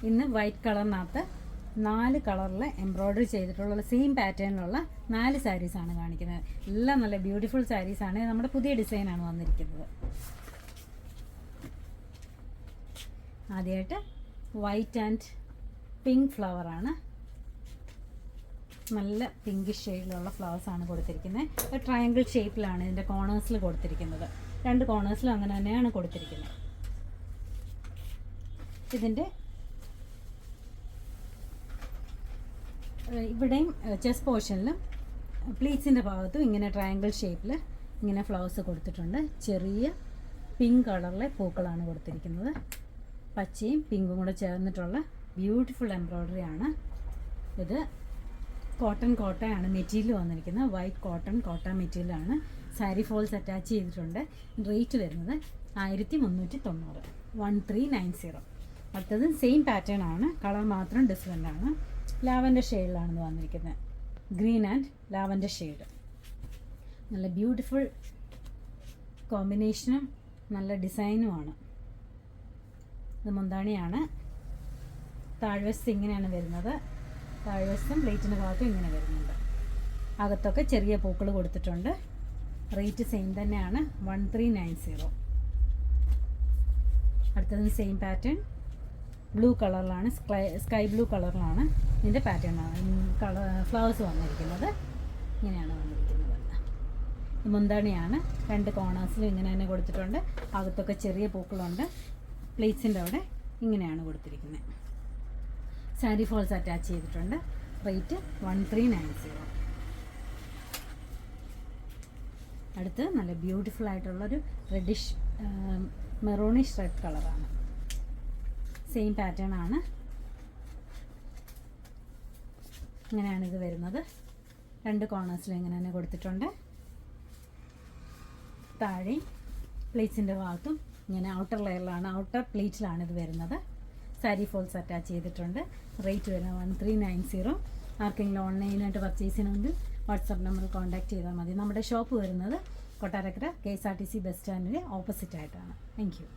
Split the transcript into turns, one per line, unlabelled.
ഇന്ന് വൈറ്റ് കളറിനകത്ത് 4 കളറിൽ എംബ്രോയ്ഡറി ചെയ്തിട്ടുള്ള സെയിം പാറ്റേണിലുള്ള 4 സാരീസാണ് കാണിക്കുന്നത്. എല്ലാം നല്ല ബ്യൂട്ടിഫുൾ സാരീസാണ്. നമ്മുടെ പുതിയ ഡിസൈനാണ് വന്നിരിക്കുന്നത്. ആദ്യമായിട്ട് വൈറ്റ് ആൻഡ് പിങ്ക് ഫ്ലവറാണ്. നല്ല പിങ്കിഷ് ഷെയ്ഡിലുള്ള ഫ്ലവേഴ്സാണ് കൊടുത്തിരിക്കുന്നത്. ട്രയാങ്കിൾ ഷേപ്പിലാണ് ഇതിൻ്റെ കോർണേഴ്സിൽ കൊടുത്തിരിക്കുന്നത്. 2 കോർണേഴ്സിലും അങ്ങനെ തന്നെയാണ് കൊടുത്തിരിക്കുന്നത്. ഇതിൻ്റെ ഇവിടെയും ചെസ്റ്റ് പോർഷനിലും പ്ലീറ്റ്സിൻ്റെ ഭാഗത്തും ഇങ്ങനെ ട്രയാങ്കിൾ ഷേപ്പിൽ ഇങ്ങനെ ഫ്ലവേഴ്സ് കൊടുത്തിട്ടുണ്ട്. ചെറിയ പിങ്ക് കളറിലെ പൂക്കളാണ് കൊടുത്തിരിക്കുന്നത്. പച്ചയും പിങ്കും കൂടെ ചേർന്നിട്ടുള്ള ബ്യൂട്ടിഫുൾ എംബ്രോയ്ഡറി ആണ്. ഇത് കോട്ടയാണ് മെറ്റീരിയൽ വന്നിരിക്കുന്നത്. വൈറ്റ് കോട്ട മെറ്റീരിയലാണ്. സാരി ഫോൾസ് അറ്റാച്ച് ചെയ്തിട്ടുണ്ട്. റേറ്റ് വരുന്നത് 1390, 1390. അടുത്തത് സെയിം പാറ്റേൺ ആണ്, കളർ മാത്രം ഡിഫറെൻ്റ് ആണ്. ലാവൻഡർ ഷെയ്ഡിലാണ് വന്നിരിക്കുന്നത്. Green and lavender shade. നല്ല ബ്യൂട്ടിഫുൾ കോമ്പിനേഷനും നല്ല ഡിസൈനുമാണ്. ഇത് മുന്താണിയാണ്. താഴ്വശത്ത് ഇങ്ങനെയാണ് വരുന്നത്. താഴ്വശത്തും പ്ലേറ്റിൻ്റെ ഭാഗത്തും ഇങ്ങനെ വരുന്നുണ്ട്. അകത്തൊക്കെ ചെറിയ പൂക്കൾ കൊടുത്തിട്ടുണ്ട്. റേറ്റ് സെയിം തന്നെയാണ്, 1390. അടുത്തത് സെയിം പാറ്റേൺ ബ്ലൂ കളറിലാണ്, സ്കൈ ബ്ലൂ കളറിലാണ് ഇതിൻ്റെ പാറ്റേണാണ് ഫ്ലവേഴ്സ് വന്നിരിക്കുന്നത്. ഇങ്ങനെയാണ് വന്നിരിക്കുന്നത്. മുന്താണിയാണ്. 2 കോർണേഴ്സിലും ഇങ്ങനെ തന്നെ കൊടുത്തിട്ടുണ്ട്. അകത്തൊക്കെ ചെറിയ പൂക്കളുണ്ട്. പ്ലേറ്റ്സിൻ്റെ അവിടെ ഇങ്ങനെയാണ് കൊടുത്തിരിക്കുന്നത്. സാരി ഫോൾസ് അറ്റാച്ച് ചെയ്തിട്ടുണ്ട്. റേറ്റ് 1390. അടുത്ത് നല്ല ബ്യൂട്ടിഫുൾ ആയിട്ടുള്ളൊരു റെഡിഷ് മെറൂണിഷ് റെഡ് കളറാണ്. സെയിം പാറ്റേൺ ആണ്. ഇങ്ങനെയാണ് ഇത് വരുന്നത്. 2 കോർണേഴ്സിലും ഇങ്ങനെ തന്നെ കൊടുത്തിട്ടുണ്ട്. താഴെ പ്ലേറ്റ്സിൻ്റെ ഭാഗത്തും ഇങ്ങനെ ഔട്ടർ ലെയറിലാണ്, ഔട്ടർ പ്ലേറ്റിലാണ് ഇത് വരുന്നത്. സാരി ഫോൾസ് അറ്റാച്ച് ചെയ്തിട്ടുണ്ട്. റേറ്റ് വരുന്നത് 1390. ആർക്കെങ്കിലും ഓൺലൈനായിട്ട് പർച്ചേസ് ചെയ്യണമെങ്കിൽ വാട്സാപ്പ് നമ്പറിൽ കോൺടാക്ട് ചെയ്താൽ മതി. നമ്മുടെ ഷോപ്പ് വരുന്നത് കൊട്ടാരക്കര KSRTC ബസ് സ്റ്റാൻഡിന് ഓപ്പോസിറ്റ് ആയിട്ടാണ്. Thank you.